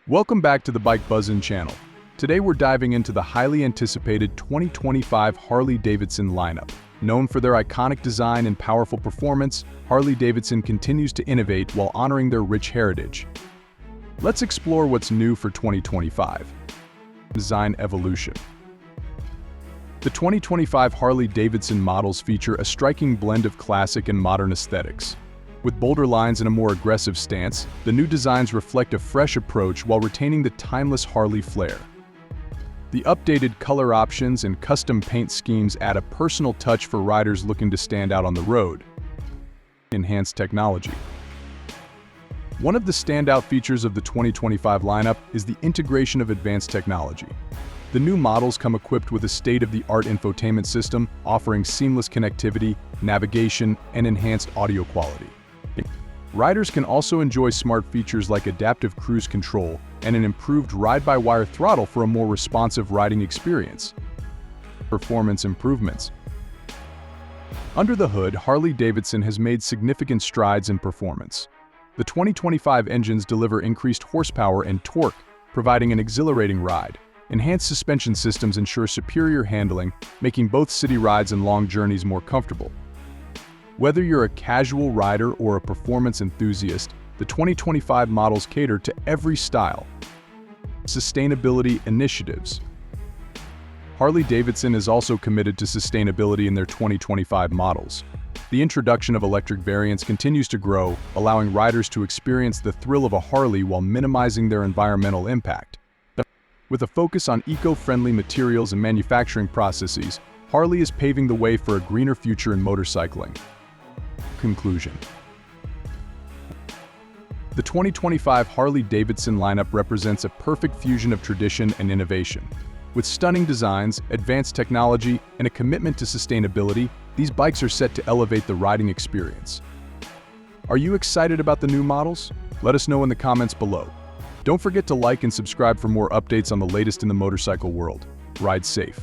Welcome back to the Bike Buzzin' channel. Today we're diving into the highly anticipated 2025 Harley Davidson lineup. Known for their iconic design and powerful performance, Harley Davidson continues to innovate while honoring their rich heritage. Let's explore what's new for 2025. Design evolution. The 2025 Harley Davidson models feature a striking blend of classic and modern aesthetics. With bolder lines and a more aggressive stance, the new designs reflect a fresh approach while retaining the timeless Harley flair. The updated color options and custom paint schemes add a personal touch for riders looking to stand out on the road. Enhanced technology. One of the standout features of the 2025 lineup is the integration of advanced technology. The new models come equipped with a state-of-the-art infotainment system, offering seamless connectivity, navigation, and enhanced audio quality. Riders can also enjoy smart features like adaptive cruise control and an improved ride-by-wire throttle for a more responsive riding experience. Performance improvements. Under the hood, Harley Davidson has made significant strides in performance. The 2025 engines deliver increased horsepower and torque, providing an exhilarating ride. Enhanced suspension systems ensure superior handling, making both city rides and long journeys more comfortable. Whether you're a casual rider or a performance enthusiast, the 2025 models cater to every style. Sustainability initiatives. Harley Davidson is also committed to sustainability in their 2025 models. The introduction of electric variants continues to grow, allowing riders to experience the thrill of a Harley while minimizing their environmental impact. With a focus on eco-friendly materials and manufacturing processes, Harley is paving the way for a greener future in motorcycling. Conclusion. The 2025 Harley-Davidson lineup represents a perfect fusion of tradition and innovation. With stunning designs, advanced technology, and a commitment to sustainability, these bikes are set to elevate the riding experience. Are you excited about the new models? Let us know in the comments below. Don't forget to like and subscribe for more updates on the latest in the motorcycle world. Ride safe.